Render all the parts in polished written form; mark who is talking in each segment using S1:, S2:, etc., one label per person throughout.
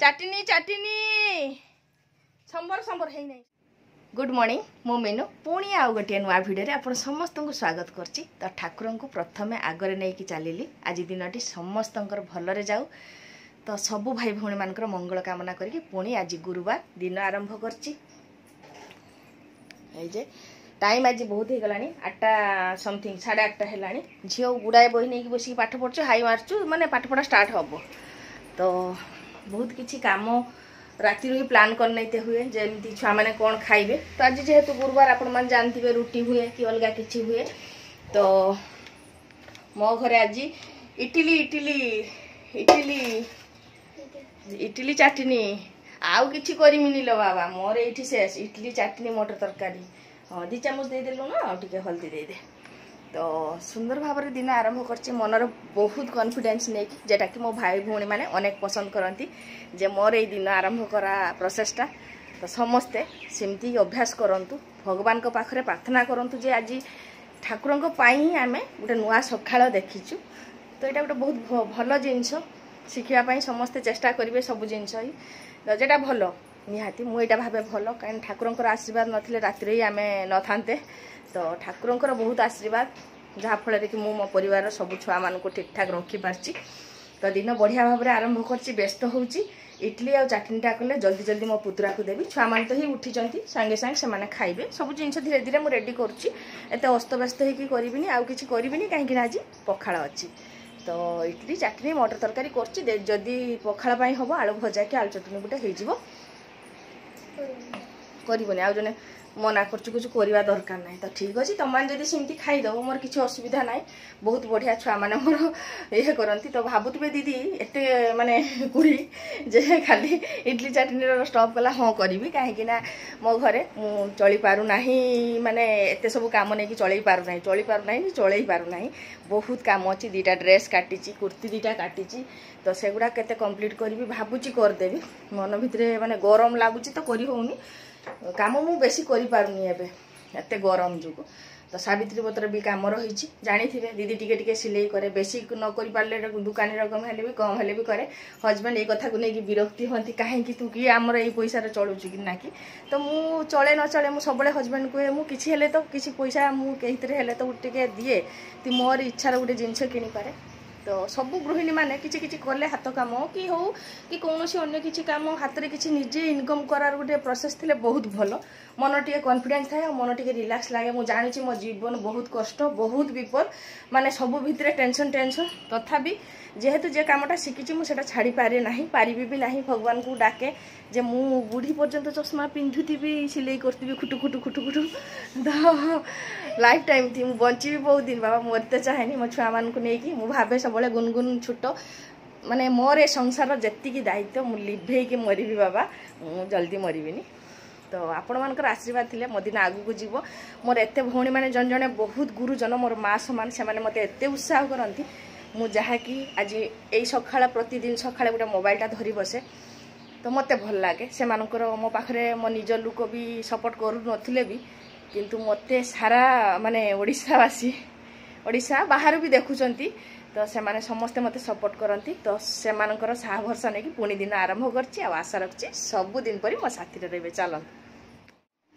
S1: चाटिनी चाटिनी संबर संबर है नहीं। Good morning मो मीनू पुणी आउ गोटे नुआ भिडियो आप समस्त को स्वागत करछि। तो ठाकुर को प्रथमे आगरे नहीं कि चलिली आज दिन समस्त भलरे जाऊ। तो सबू भाई भौणी मानकर मंगल कामना करके पुणी आज गुरुवार दिन आरंभ करछि। टाइम आज बहुत हो गलानी 8टा समथिंग 8:30 है। झील गुड़ाए बही नहीं बस पाठ पढ़ु हाई मार्चु माने पाठ पढ़ा स्टार्ट हम। तो बहुत किसी काम राति ही प्लान कर नहीं हुए जमी छुआ मैंने कौन खाइबे। तो आज जेहेतु गुरुवार आपण मैंने जानते रुटी हुए कि अलग किसी हुए। तो मो घरे आज इडली इडली इडली इडली चाटनी आउ कि करमिनी लो बाबा मोर ये शेष इडली चाटनी मटर तरकारी। हाँ 2 चामच देदेलु ना टे हल्दी दे। तो सुंदर भाव में दिन आरंभ कर मनर बहुत कॉन्फिडेंस नहीं जेटा कि मो भाई भौणी मैंने अनेक पसंद करती जे मोर ये दिन आरंभ करा प्रोसेसटा। तो समस्ते सेमती अभ्यास करंतु भगवान को पाखरे प्रार्थना करंतु जे आज ठाकुर ही आम गोटे नुआ सकाळ देखीचु। तो यहाँ गोटे बहुत भल जिनस शिखापी समस्ते चेष्टा करेंगे सब जिनस ही जेटा भल निहाती मुझे भावे भल कहीं ठाकुर आशीर्वाद नथिले राति ही आम न थांते। तो ठाकुर बहुत आशीर्वाद जहाँफल कि मो परिवार सब छुआ मान ठीक ठाक रखिपारी। तो दिन बढ़िया भाव में आरंभ कर व्यस्त होची इडली आ चाटनीटा कले जल्दी जल्दी मो पुतरा को देवी। छुआ मान तो ही उठी सांगे सांगे से खाइबे सब जिन धीरे धीरे मुझे रेडी करुच्ची एत अस्तव्यस्त होनी आउ कि कहीं आज पखाड़ अच्छी। तो इडली चाटनी मटर तरकारी करदी पखाड़ हम आलू भजा कि आलू चटनी गोटे होनी आ जने मना कर कुछ करवा दरकार ना। तो ठीक अच्छे तुम मैंने सेमती खाईदेव मोर किसी असुविधा ना। बहुत बढ़िया छुआ मैंने मोर ये करती। तो भावुवे दीदी एत माने कुड़ी जे खाली इडली चाटनी स्टॉप कला हाँ करी कहीं मो घरे मु चली पारुना माने एत सब कम नहीं चल पारुना चल पारुना बहुत काम अच्छी 2टा ड्रेस काटी कुर्ती 2टा काटी। तो सेगुड़ा केते कंप्लीट करी भावुची करदेवी मन भितर माने गरम लगुच तो करी होनी काम मु बेसी करि पारुनी एते गरम जुगु। तो सावित्री पत्र भी काम रही जानी थे दीदी टिके टिके सिलाई करे बेसी न कर पारे दुकानी रकम हेले भी कम हेले भी करे। हजबैंड ये कथा को लेकिन विरक्ति हंती कहीं तू कि आमर ये पैसा चलुचु कि ना कि। तो मु चले न चले मु सब हजबैंड कहे मु किसी हेले तो किसी पैसा मुझे तो टे दिए ती मोर इच्छार गोटे जिनस किणी पारे। तो सब गृहिणी मैंने किसी किसी कले हाथ काम कि हो कि कौन अन्य किसी काम हाथ में किसी निजे इनकम करार गोटे प्रोसेस थे बहुत भल मन टे कॉन्फिडेंस थाए मन टे रिलैक्स लगे। मुझे जानी मो जीवन बहुत कष्ट बहुत विपद माने सब भितर टेंशन टेंशन तथापि जेहेतु जे कामटा शिखी मुझे छाड़ी पारे ना पारि भी ना। भगवान को डाके जे मु बुढ़ी पर्यंत चश्मा पिंधुथी सिलाई करती खुटु खुटु खुटु खुटु। तो लाइफ टाइम थी मुझे बची बहुत दिन बाबा मरते चाहेनी मो छुआ मान को लेकिन मुझे भावे सब गुनगुन छुट माने मोर ए संसार जी दायित्व मुझे लिभे मरबी बाबा जल्दी मरबिनी। तो आपण मानकर आशीर्वाद थिले मो दिन आगु को जीव मोर एते भौणी माने जन जने बहुत गुरुजन मोर माँ समान से माने मते एते उत्साह करती मु जहाँकि आज यही सकाळ प्रतिदिन सकाळे गोटे मोबाइलटा धरी बसे। तो मते भल लगे से मानकर मो पाखरे मो निज लोक भी सपोर्ट करू नथिले भी किंतु मते सारा माने ओडिशावासी ओडिशा बाहर भी देखुचंती। तो से माने समस्ते मते सपोर्ट करती। तो से मानकर साह भरसा नहीं पुणी दिन आरंभ करछि आ आशा रखछि सब दिन परी मो साथी रे रहबे चलन।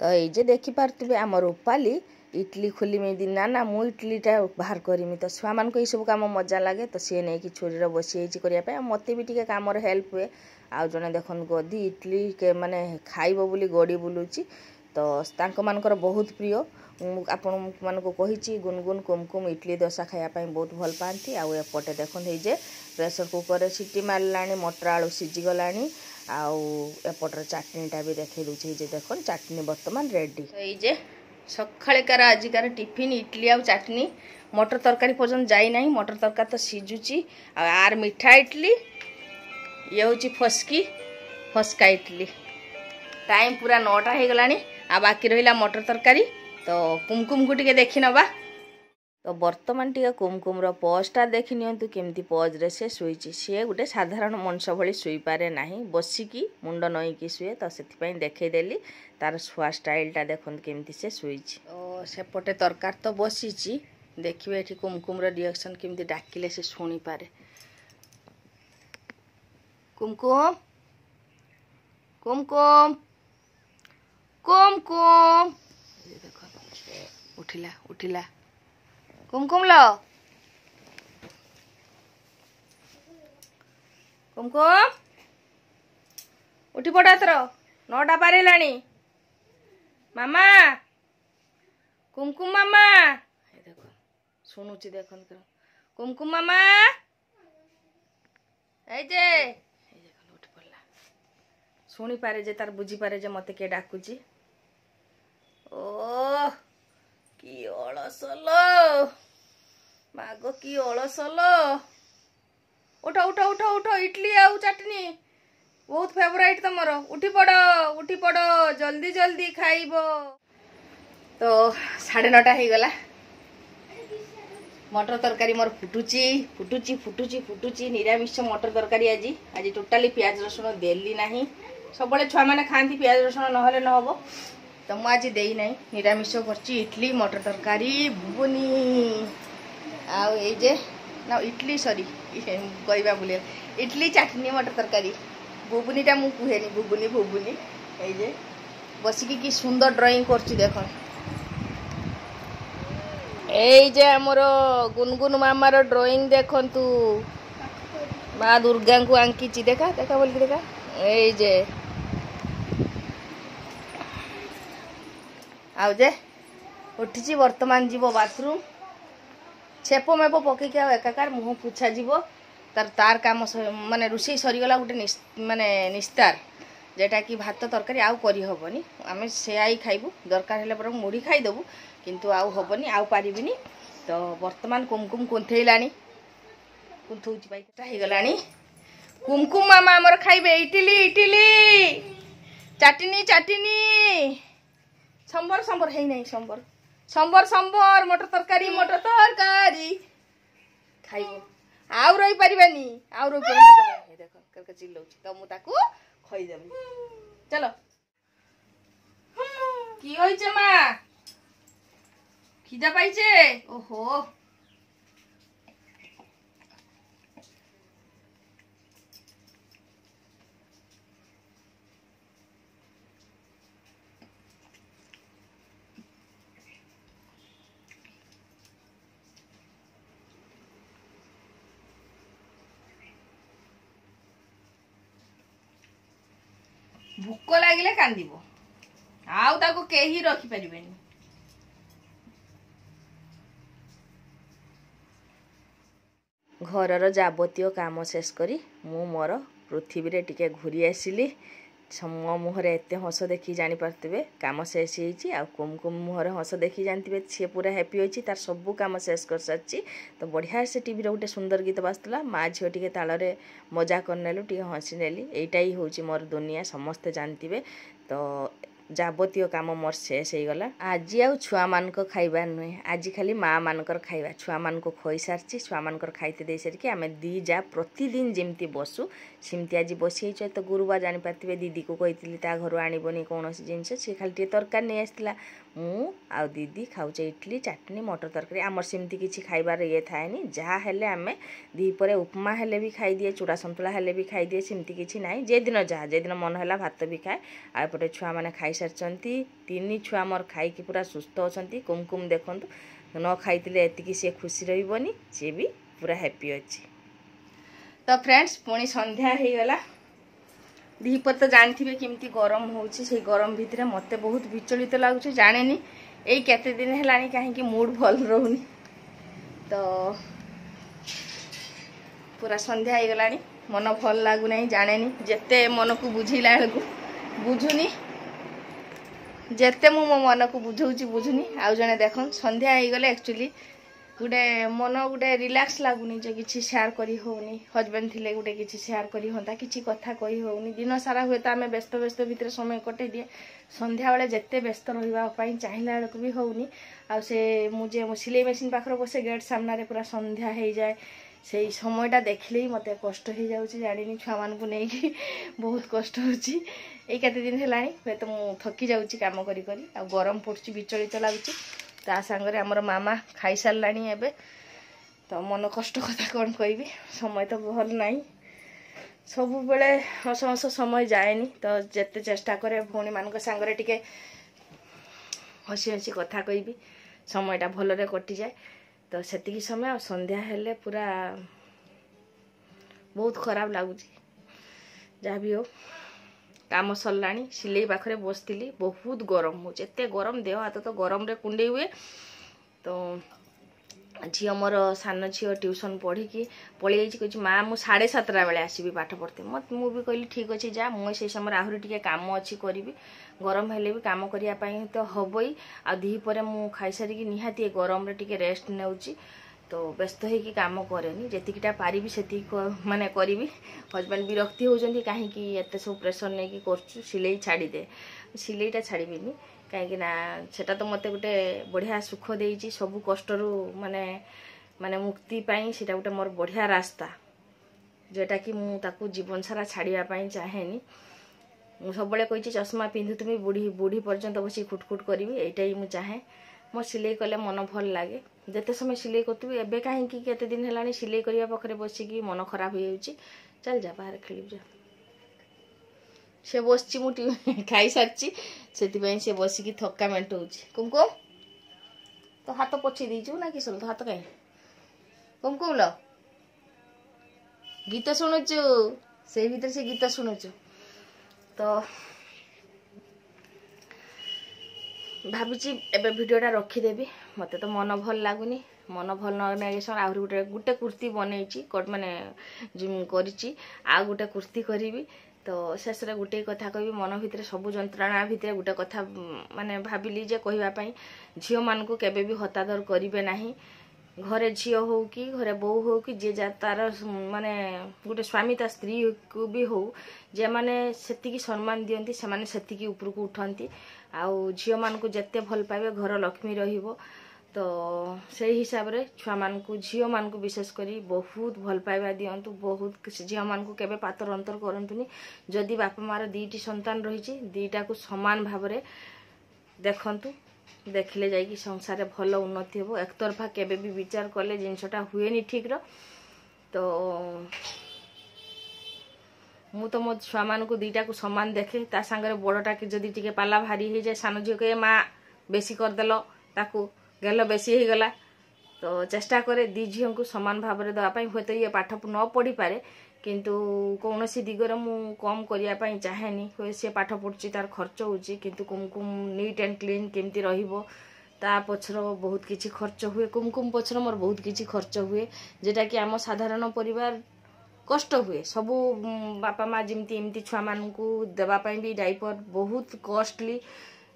S1: तो ये जे देखि पारतबे आम रूपाली इडली खोली में दिन ना मु इडलीटा बाहर करमी। तो छुआ मान को ये सब काम मजा लगे। तो सी नहीं कि छुरी बसी करने मत भी टे कम हेल्प हुए। आउ जने देखन गदी इडली के माने खाइब बोली गड़ी बुलूची। तो मानकर बहुत प्रिय आपण मानको कहिची गुनगुन कुमकुम इडली दोसा खायापाई बहुत भल पाती। आउ एपटे देखन हे जे प्रेसर कुकर सीटी मारलानी मटर आलू सीझीगलानी आउ एपटर चाटनीटा भी देखे दूसरी जे देखन चाटनी बर्तमान रेडी। तो ये सकाळेकार आजिकार टिफिन इडली आ चाटनी मटर तरकारी पर्यंत जाई ना मटर तरकारी तो सीझुची आर मिठा इडली ये हूँ फसकी फसका इडली। टाइम पूरा 9टा हो गलानी आ बाकी रहा मटर तरकारी। तो कुमकुम को टिके देखी नबा। तो बर्तमान टिके कुमकुम पजटा देखी नियंतु केमती पज रे से शुईची सी गोटे साधारण मनुष्य भली शुई पारे नाही बसिकी मुंड नईकी शुए। तो से देखईदेली तार शुआ स्टाइलटा देखते केमती से शुईची। तो सेपटे तरकार तो बसीची देखिए ये कुमकुम रिएक्शन केमती डाकिले से शुणी पारे। कुमकुम कुमकुम कुमकुम देखो उठिला उठिला कुमकुम लो कुमकुम उठी पड़ा तर 9टा पार है मामा कुमकुम मामा देखो शुणुची देख कुमकुम मामा उठी पड़ा शुणी पारे जे तार बुझी पारे जे मते के डाकुची ओ की अलसलो मागो की अलसलो उठ उठ उठ उठ इडली आउ चटनी बहुत फेवरेट तमर उठी पड़ जल्दी जल्दी खाइब तो 9:30 हो गला मटर तरकारी मोर फुटुची फुटुची फुटुची फुटुची निरामिष मटर तरकारी आज आज टोटाली प्याज रसुण देली नहीं सब छुआ मैंने खाती प्याज रसुण नहले न हम तो मुझे आज दे ना निरामिष करची इडली मटर तरकारी बुबुनी आउ जे ना इडली सॉरी कहवा बोले इडली चटनी मटर तरकारी बुबुनीटा मु कहेनी बुबुनी बुबुनी ये बसिकी कि सुंदर ड्राइंग करची देख ये आमर गुनगुन मामार ड्राइंग देखंतु माँ दुर्गा को आंकी देखा देखा बोल देखा ये आउ जे उठी वर्तमान जीव बाथरूम छेप मेप पकईक एकाकार मुह पुछा जीव तार काम माने रुषे सरीगला गोटे माने निस्तार जेटा कि भात तरकारी आउ करी हबनी आमे से आई खाइबू दरकार हेले पर मुड़ी खाइदेबू किंतु आउ हबनी आउ पारिबिनी तो वर्तमान कुमकुम कुंथेइलानी कुंथौची पाइटा हे गलानी कुमकुम मामा हमर खाइबे इडली इडली चटनी चटनी संबर संबर हे नहीं संबर संबर संबर मटर तरकारी खाइबो आउ रही पारिबानी आउ रही पारिबानी देखो करके चिल्लाउची तो मु ताकू खई देबी चलो की होइचे मां खिदा पाइचे ओहो भूक लगिले कांदिबो आउ ताको केही रखी परिबेनी घरर जाबतीय काम शेष करी मु मोर पृथ्वी रे टिके घूरी आसिली मो मुहर एत हस देखी जानी पार्थिबे काम शेष होईची आ कुमकुम मुहर हस देखी जानथिबे सी पूरा हैप्पी होईची तार सब काम शेष कर सारची तो बढ़िया से टीवी रे गोटे सुंदर गीत बाजतला माँ झील टिके तालरे मजा करनेलु टिके हसी नेली एइटा ही होची मोर दुनिया समस्ते जानथिबे तो जाबतीय काम मोर शेष हो गला आज आउ छुआ मानक खाइबार नुहे आज खाली माँ मानकर खाइबा छुआ मानक खोई सारची छुआ मानकर खाइते दे सारिकी आमे दी जा प्रतिदिन जेमती बसु सेमती आज बसी तो गुरुवार जानी पार्थिबे दीदी को कही ता घर आणबनी कौन जिनस सी खाली टे तरकारी नहीं आसला मु आ दीदी खाऊचे इडली चटनी मटर तरकारी आमर सेमती किसी खाइबार ये थाएनी जहाँ हेले आमे दीपरे उपमा हेले भी खाई दिए चूड़ा संतुला हेले भी खाई दिए सेमती किसी नाई जे दिन जहाँ जे दिन मन है भात भी खाए आपटे छुआ मैंने खाई सारी 3 छुआ मोर खाई पूरा सुस्थ अच्छा कुमकुम देखु न खाई एति सी खुशी रही सी भी पूरा हैप्पी अच्छी तो फ्रेंड्स पुणी संध्या हो गला दीपर तो जानते केमती गरम होची से गरम भितर मत बहुत विचलित लगुच जाने यही केते दिन है कहीं मूड भल रोनी तो पूरा संध्या हो गला मन भल लगुना जाने जिते मन को बुझेला बेलू बुझुनी जिते मो मन को बुझाऊँ बुझुनी आउ जने देख संध्या हो गले एक्चुअली गोटे मन गोटे रिलैक्स लगुनि जे किसी शेयर करी होनी हजबैंड थिले गोटे किसी शेयर करी होता किसी कथा कही होनी दिन सारा हुए तो आम व्यस्त व्यस्त भितर समय कटे दिए संध्या बेले जिते व्यस्त रही चाहिला बेलू भी होनी आ मुझे सिलाई मेसीन पाखर बसे गेट सामने पूरा संध्या हो जाए से समयटा देखले ही मत कष्ट हो जाऊँगी जानी छुआ मान को लेकिन बहुत कष्ट होची ये केते दिन है हे तो मुझे थकी जाऊँगी कम करी आ गरम पड़ुची विचलित लगुच ता सांगरे आमर मामा खाई सारानी एबे तो मन कष्ट कथा कौन कहि समय तो भल नहीं सब बेले हस हस समय जाएनी तो जिते चेष्टा करे भौणी मान सांगे टिके हसी हसी कथा कहबी समयटा भलरे कटि जाए तो सेतिकी समय संध्या हेले पूरा बहुत खराब लगुच जहाँ भी हो काम सरलाणी सिलाई पाखे बसती बहुत गरम हो एते गरम देह हाथ तो गरम रे कुंडे हुए तो झी मोर सान झील ट्यूशन पढ़ी पलि कह माँ मुझे 7:30 बेले आसबि पाठ पढ़ते मत मुझे कहली ठीक अच्छे जा मुझे समय आहरी टे कम अच्छी करी गरम हेले भी कम करने तो हम ही आ दीपर मुझे खाई सारिकी निहाती गरम रे टिके रेस्ट नेउची तो व्यस्त होगी कम कैनि जीटा पारि से माने करी हजबैंड विरक्ति होती कहीं एत सब प्रेसर नहीं कर सिलाई छाड़ीदे सिलाईटा छाड़बीनी कहीं सेटा तो मत गोटे बढ़िया सुख देती सबू कष्टरू माने माने मुक्ति पाई सेटा गोटे मोर बढ़िया रास्ता जोटा कि मुझे जीवन सारा छाड़ापी चाहेनी मुझे सब कही चश्मा पिंधुमी बुढ़ी बुढ़ी पर्यंत बस खुटखुट करी यहीटा ही मुझे चाहे मो सिलाई कले मन भल लगे जिते समय सिलाई करी एवं कहीं केते दिन है सिलाई करने पाखे बसिकी मन खराब हो चल जा बाहर खेल जा से बस मुझे खाई सारी से बसिकी थका मेट हो कुमकुम तो हाथ पोछी देचु ना किस तो हाथ कहीं कुमकुम लो गीत शुणुचु से भीतर से गीत शुणुचु तो भावी एवं भिडटा रखीदेवी मत तो मन भल लगुनि मन भल न आहरी गोटे गोटे कुर्ती बनई माने करी आ गोटे कुर्ती करी तो शेष में गोटे कथा कह मन भितर सब जंत्रणा भितर गोटे कथा माने भाविली जे कहवाई झील मान को केबे भी हतादर करेंगे ना घरे झील हो कि घरे बो हो कि जे तार माने गोटे स्वामी ता स्त्री को भी हो जे माने सेतिकी सम्मान दियंती से माने सेतिकी ऊपर को उठंती आउ झील मान को जेते भल पाइबे घर लक्ष्मी रहिबो तो से हिसाब रे छुआ मान को झील मान को विशेष करी बहुत भल पाइबा दियंतु बहुत झील मान को केबे पातर अंतर करंतुनी जदि बापा मार दीटी संतान रही दीटा को समान भाव रे देखंतु देखले जाइए संसार भल उन्नति हो एक तरफा केबे भी विचार कले जिनसटा हुए ठीक रो तो मु तो मो छुआ मान को दीटा को समान देखे ता सांगरे बड़टा के जदि टिके पाला भारी हो जाए सान झील कहे माँ बेसी करदेल ताकू गेल बेसी हो गला तो चेष्टा करे दी झील को समान भाव में दवाई हे तो ये पाठ न पढ़ी पारे किंतु कौन सी दिगरे मु कम करने चाहेनी हे सी पाठ पढ़ुची तार खर्च होची किंतु कुमकुम नीट एंड क्लीन केमती रहिबो ता पछर बहुत किछि खर्च हुए कुमकुम पछर मोर बहुत किछि खर्च हुए जेटा कि आम साधारण परिवार कष्ट हुए सबू बापा माँ जमती एमती छुआ मान को देवाई भी डाइपर बहुत कॉस्टली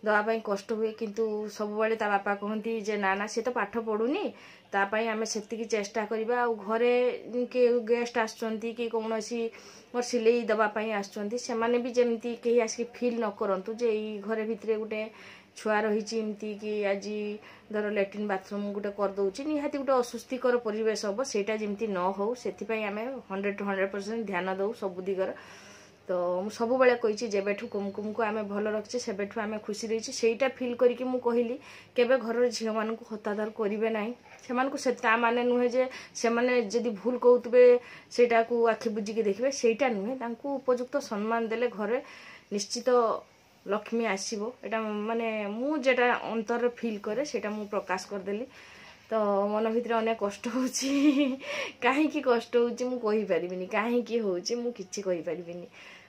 S1: दवाई कष्ट हुए किंतु सब बेले ता बापा कहती जे ना ना सी तो पाठ पढ़ुनी तापाई आमे सेतिकी चेष्टा करिबा आ घरे के गेस्ट आसचंती कि कौनसी मोर सिलाई दवाई आसचंती से माने भी जेमती कहीं आसिक फील न करंतु जे ई घरे भितरे गोटे छुआ रही एमती कि आज धर लैट्रिन बाथरूम गोटे करदे निहाती गोटे अस्वस्तिकर परिवेश हम सेटा जमती न हो से आम 100% ध्यान दौ सब दिगर तो सब बेले कही जेबेठू कुमकुम को आम भल रखिचे सेबेठू आम खुशी रही सेटा फिल करके मु कहली केबे घर झील मान को हतादर करेंगे ना से माने नुहे जे से माने जदि भूल कहते सेटा को आखि बुझिकी देखिए सेटा नुहे तांको उपयुक्त सम्मान देले घरे निश्चित लक्ष्मी आसीबो एटा माने मु जेटा अंतर फील करे सेटा मु प्रकाश करदेली तो मन भितर अनेक कष्ट होची कहीं कष्ट होची मु कहि परिबिनी कहीं होची मु किछि कहि परिबिनी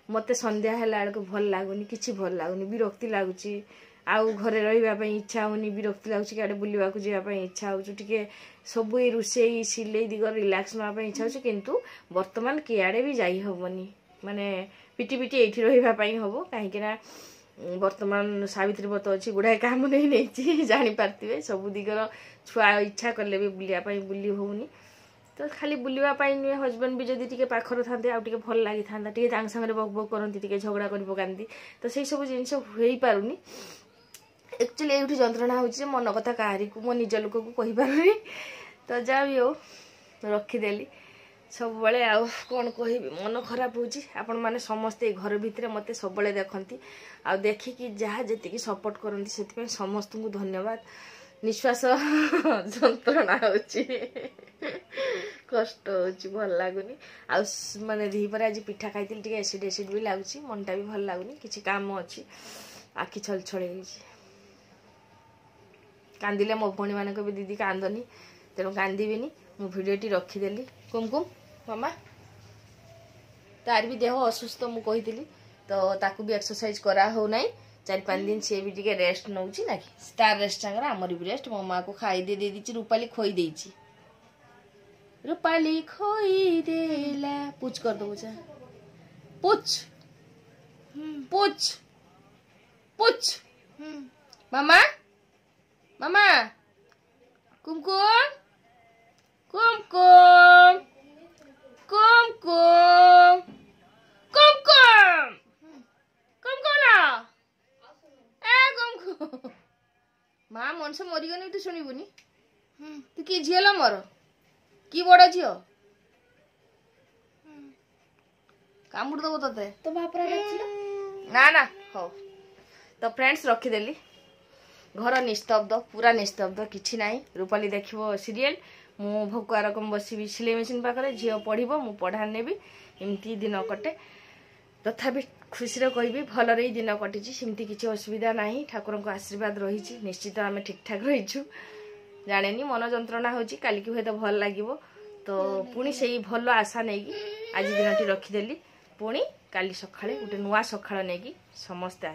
S1: मते संध्या हैला को भल लागुनी किछि भल लागुनी विरक्ति लागुची आउ घरे रहिबा पई इच्छा होनी विरक्ति लागुची काडे बुलिबा को जिया पई इच्छा होची टिके सब ए रुसेई सिलेई दिगर रिलैक्स ना पई इच्छा होची किंतु वर्तमान कियाडे भी जाई होबनी माने पिटी पिटी एठी रहिबा पई होबो काहे कि ना वर्तमान सावित्री व्रत अच्छी गुड़ाए काम नहीं जानी पार्थे सब दिगर छुआ इच्छा कले भी बुलिया बुली होनी तो खाली बुलवाई नुहे हजबैंड भी जदि टे पाखर था आउ टे भल लगी था टे सागर बक बक करती झगड़ा कर पकाती तो से सब जिन हो पारुनी एक्चुअली ये जंत्रणा हो मन कथा कहारी को मो निज लोक को कही पारुनी तो जहाँ भी हो रखीदेली सब बड़े आउ कौन कह मन खराब होची आपण माने समस्ते घर भितर मते सब बड़े देखंती आ देखिकी जहाँ जी सपोर्ट करती से समस्त को धन्यवाद निश्वास जंत्रणा होची कष्ट होची भल लागुनी आ माने दी पर आज पिठा खाइतिल टिके एसिड भी लागुची मनटा भी भल लागुनी किछि काम अछि आखि छल छळे कांदिले मो भणी मानक भी दीदी कांदनी तेणु कांदीबिनी मु भिडियोटी रखीदेली कुमकुम मामा तार भी देह असुस्थ मु कही तो ताकू भी एक्सरसाइज करा हो नहीं 4-5 दिन सी भी टिके रेस्ट नौची ना कि स्टार रेस्ट सागर आमर भी रेस्ट मो माँ को खाई दे दी रूपाली खोई देची रूपाली खोई देला पूछ कर दो जा पूछ पूछ पूछ मामा मामा कुमकुम कुमकुम कुमकुम कुमकुम कुमकुम ना ए कुमकुम माँ मनस मरीगनी तू शुणुनी तू कि झील मोर कि बड़ झी कामुड़ दब ते
S2: तो बापरा
S1: ना ना हो तो फ्रेंड्स रखीदेली घर निस्तब्ध पूरा निस्तब्ध किछि नाही रूपाली देखिबो सीरियल मु भोका रकम बसिबी सिलाई मेसिन पाखरे झियो पढ़िबो मु पढ़ा नेबी एमती दिन कटे तथापि खुशी रे कहबी भल रे दिन कटिछि सिमती किछि असुविधा नाही ठाकुर को आशीर्वाद रहिछि निश्चित आमे ठीक ठाक रहिछु जानेनी मन जंत्रणा होछि काली की होय तो भल लागिवो तो पुणी सेही भल आशा नेकी आज दिनटी रखीदेली पुणी काली सखाळे गुटे नुआ सखाळ नेकी समस्त